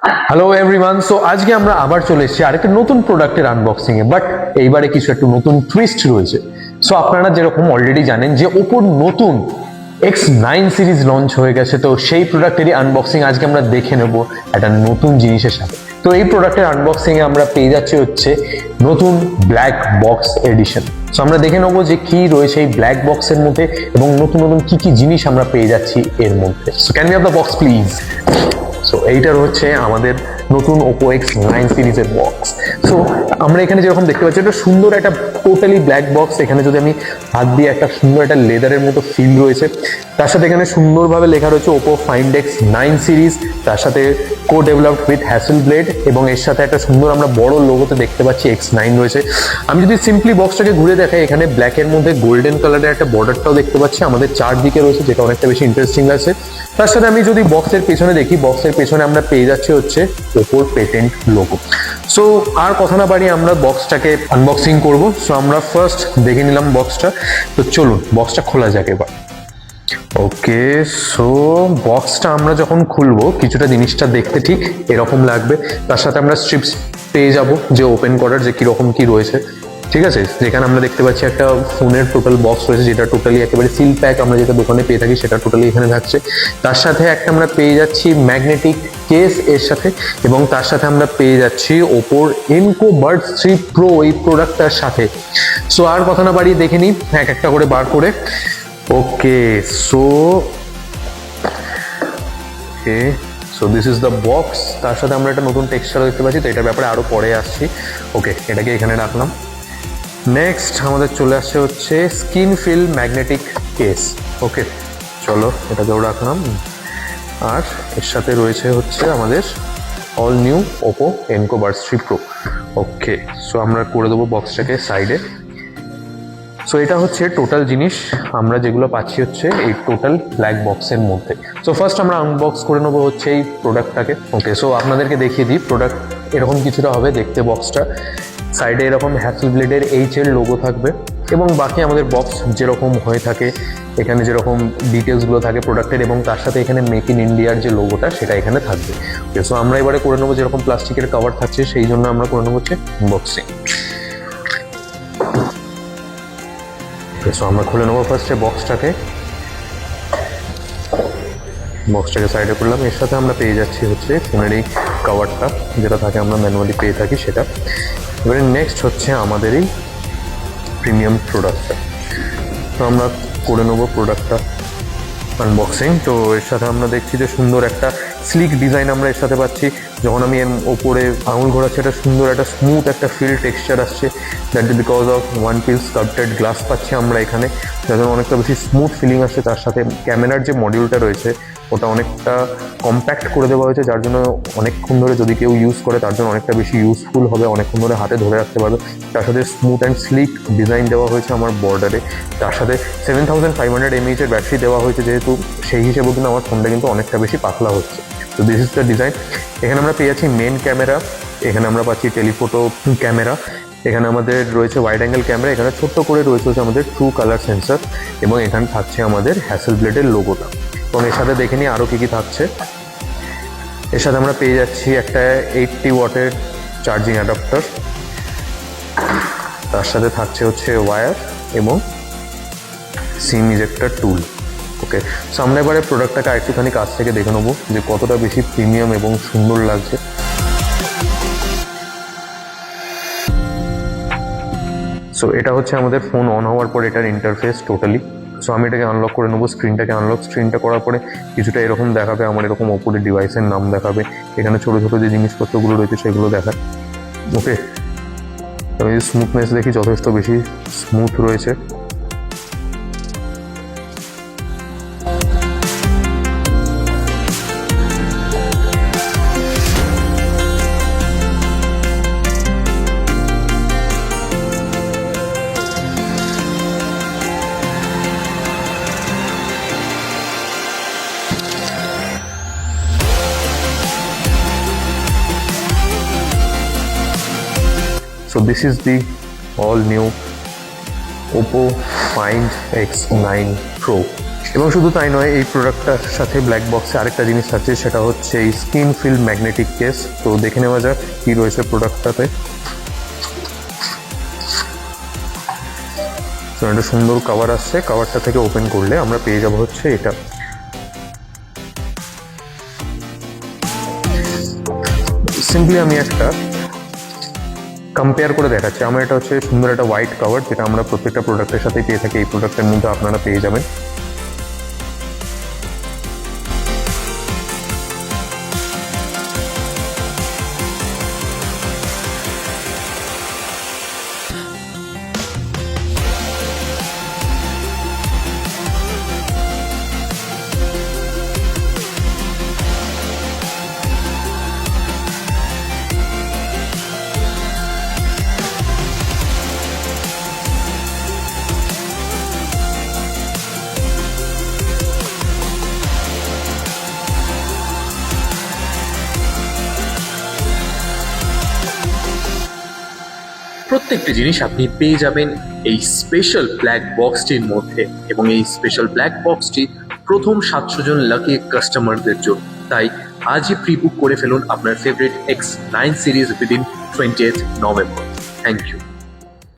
Hello everyone, so আজকে আমরা আবার চলে এসেছি আরেকটা নতুন প্রোডাক্টের আনবক্সিং এ, বাট এইবারে কিছু একটু নতুন টুইস্ট রয়েছে। সো আপনারা যেরকম অলরেডি জানেন যে ওপোর নতুন X9 সিরিজ লঞ্চ হয়ে গেছে, তো সেই প্রোডাক্টেরই আনবক্সিং আজকে আমরা দেখে নেব একটা নতুন জিনিসের সাথে। তো এই প্রোডাক্টের আনবক্সিং এ আমরা পেয়ে যাচ্ছি হচ্ছে নতুন ব্ল্যাক বক্স এডিশন। সো আমরা দেখে নেবো যে কি রয়েছে এই ব্ল্যাক বক্সের মধ্যে এবং নতুন নতুন কি কি জিনিস আমরা পেয়ে যাচ্ছি এর মধ্যে। So can we have the box please? So এইটার হচ্ছে আমাদের নতুন Oppo X9 সিরিজের বক্স। সো আমরা এখানে যেরকম দেখতে পাচ্ছি একটা সুন্দর একটা টোটালি ব্ল্যাক বক্স। এখানে যদি আমি হাত দিয়ে একটা সুন্দর একটা লেদারের মতো ফিল রয়েছে, তার সাথে এখানে সুন্দরভাবে লেখা রয়েছে Oppo Find X9 সিরিজ, তার সাথে কো ডেভেলপড উইথ হ্যাসেলব্লেড, এবং এর সাথে একটা সুন্দর আমরা বড় লোগোতে দেখতে পাচ্ছি X9 রয়েছে। আমি যদি সিম্পলি বক্সটাকে ঘুরে দেখাই, এখানে ব্ল্যাকের মধ্যে গোল্ডেন কালারের একটা বর্ডারটাও দেখতে পাচ্ছি আমাদের চারদিকে রয়েছে, যেটা অনেকটা বেশি ইন্টারেস্টিং লাগছে। তার সাথে আমি যদি বক্সের পেছনে দেখি, বক্সের পেছনে আমরা পেয়ে যাচ্ছি হচ্ছে ওপোর পেটেন্ট লোগো। সো আর কথা না বাড়িয়ে আমরা বক্সটাকে আনবক্সিং করব। সো আমরা ফার্স্ট দেখে নিলাম বক্সটা, তো চলুন বক্সটা খোলা যাক এবার। ওকে, সো বক্সটা আমরা যখন খুলবো কিছুটা জিনিসটা দেখতে ঠিক এরকম লাগবে। তার সাথে আমরা স্ট্রিপস পেয়ে যাব যে ওপেন করার যে কিরকম কি রয়েছে, ঠিক আছে। যেখানে আমরা দেখতে পাচ্ছি একটা ফোনের টোটাল বক্স রয়েছে, যেটা টোটালি একেবারে সিল প্যাক, আমরা যেটা দোকানে পেয়ে থাকি সেটা টোটালি এখানে থাকছে। তার সাথে একটা আমরা পেয়ে যাচ্ছি ম্যাগনেটিক কেস এর সাথে, এবং তার সাথে আমরা পেয়ে যাচ্ছি ওপোর এনকো বাডস 3 প্রো এই প্রোডাক্টটার সাথে। সো আর কথা না বাড়িয়ে দেখে নিই এক একটা করে বার করে। Okay, so this is the box. তার সাথে আমরা একটা নতুন টেক্সচার দেখতে পাচ্ছি, তো এটার ব্যাপারে আরো পরে আসছি। ওকে, এটাকে এখানে রাখলাম। নেক্সট আমাদের চলে আসছে হচ্ছে skin feel magnetic case. Okay, চলো এটাকেও রাখলাম। আর এর সাথে রয়েছে হচ্ছে আমাদের all new Oppo Enco Buds 3 pro. Okay, so আমরা করে দেবো বক্সটাকে সাইডে। সো এটা হচ্ছে টোটাল জিনিস আমরা যেগুলো পাচ্ছি হচ্ছে এই টোটাল ব্ল্যাক বক্সের মধ্যে। সো ফার্স্ট আমরা আনবক্স করে নেবো হচ্ছে এই প্রোডাক্টটাকে। ওকে, সো আপনাদেরকে দেখিয়ে দিই, প্রোডাক্ট এরকম কিছুটা হবে দেখতে বক্সটা। সাইডে এরকম হ্যাসেলব্লেডের H এর লোগো থাকবে, এবং বাকি আমাদের বক্স যেরকম হয়ে থাকে এখানে যেরকম ডিটেলসগুলো থাকে প্রোডাক্টের, এবং তার সাথে এখানে মেক ইন ইন্ডিয়ার যে লোগোটা সেটা এখানে থাকবে। ওকে, সো আমরা এবারে করে নেবো যেরকম প্লাস্টিকের কভার থাকছে সেই জন্য আমরা করে নেবো হচ্ছে আনবক্সিং। সো আমরা খুলে নেবো ফার্স্টে বক্সটাকে সাইডে করলাম। এর সাথে আমরা পেয়ে যাচ্ছি হচ্ছে ফোনের এই কভারটা, যেটা থাকে আমরা ম্যানুয়ালি পেয়ে থাকি সেটা। এবারে নেক্সট হচ্ছে আমাদের এই প্রিমিয়াম প্রোডাক্টটা। তো আমরা করে নেবো প্রোডাক্টটা আনবক্সিং। তো এর সাথে আমরা দেখছি যে সুন্দর একটা স্লিক ডিজাইন আমরা এর সাথে পাচ্ছি। যখন আমি এর ওপরে আঙুল ঘোরাচ্ছি একটা সুন্দর একটা স্মুথ একটা ফিল টেক্সচার আসছে, that is because of one piece sculpted glass পাচ্ছি আমরা এখানে, যার জন্য অনেকটা বেশি স্মুথ ফিলিং আসছে। তার সাথে ক্যামেরার যে মডিউলটা রয়েছে ওটা অনেকটা কম্প্যাক্ট করে দেওয়া হয়েছে, যার জন্য অনেকক্ষণ ধরে যদি কেউ ইউজ করে তার জন্য অনেকটা বেশি ইউজফুল হবে, অনেকক্ষণ ধরে হাতে ধরে রাখতে পারবে। তার সাথে স্মুথ অ্যান্ড স্লিক ডিজাইন দেওয়া হয়েছে আমার বর্ডারে। তার সাথে 7500 mAh এর ব্যাটারি দেওয়া হয়েছে, যেহেতু সেই হিসেবেও কিন্তু আমার ফোনটা কিন্তু অনেকটা বেশি পাতলা হচ্ছে। তো দিস ইজ দ্য ডিজাইন। এখানে আমরা পেয়ে যাচ্ছি মেন ক্যামেরা, এখানে আমরা পাচ্ছি টেলিফোটো ক্যামেরা, এখানে আমাদের রয়েছে ওয়াইড অ্যাঙ্গেল ক্যামেরা, এখানে ছোট্ট করে রয়েছে হচ্ছে আমাদের ট্রু কালার সেন্সর, এবং এখানে থাকছে আমাদের হ্যাসেলব্লেডের লোগোটা। এবং এর সাথে দেখে নিই আরও কী কী থাকছে। এর সাথে আমরা পেয়ে যাচ্ছি একটা 80 ওয়াটের চার্জিং অ্যাডাপ্টার, তার সাথে থাকছে হচ্ছে ওয়্যার এবং সিম ইজেক্টর টুল। ওকে, সো আমরা এবারে প্রোডাক্টটাকে আরেকটুখানি কাছ থেকে দেখে নেবো যে কতটা বেশি প্রিমিয়াম এবং সুন্দর লাগছে। সো এটা হচ্ছে আমাদের ফোন অন হওয়ার পর এটার ইন্টারফেস টোটালি। সো আমি এটাকে আনলক করে নেবো, স্ক্রিনটা করার পরে কিছুটা এরকম দেখাবে, আমার এরকম ওপরে ডিভাইসের নাম দেখাবে, এখানে ছোটো ছোটো যে জিনিসপত্রগুলো রয়েছে সেগুলো দেখায়। ওকে, আমি যদি স্মুথনেস দেখি যথেষ্ট বেশি স্মুথ রয়েছে। So this is the all new Oppo Find X9 Pro. এবং শুধু তাই নয়, এই প্রোডাক্টটার সাথে ব্ল্যাক বক্সে আরেকটা জিনিস আছে, সেটা হচ্ছে এই স্কিন ফিল ম্যাগনেটিক কেস। তো দেখে নেওয়া যাক কি রয়েছে প্রোডাক্টটাতে। তো একটা সুন্দর কভার আসছে, কভারটা থেকে ওপেন করলে আমরা পেয়ে যাব হচ্ছে এটা। সিম্পলি আমি একটা কম্পেয়ার করে দেখাচ্ছি। আমার এটা হচ্ছে সুন্দর একটা হোয়াইট কভার, যেটা আমরা প্রত্যেকটা প্রোডাক্টের সাথে পেয়ে থাকি, এই প্রোডাক্টের মধ্যে আপনারা পেয়ে যাবেন। প্রত্যেকটি জিনিস আপনি পেয়ে যাবেন এই স্পেশাল ব্ল্যাক বক্সটির মধ্যে, এবং এই স্পেশাল ব্ল্যাক বক্সটি প্রথম 700 জন লাকি কাস্টমারদের জন্য। তাই আজই প্রি বুক করে ফেলুন আপনার favourite X9 series within 20th November. Thank you.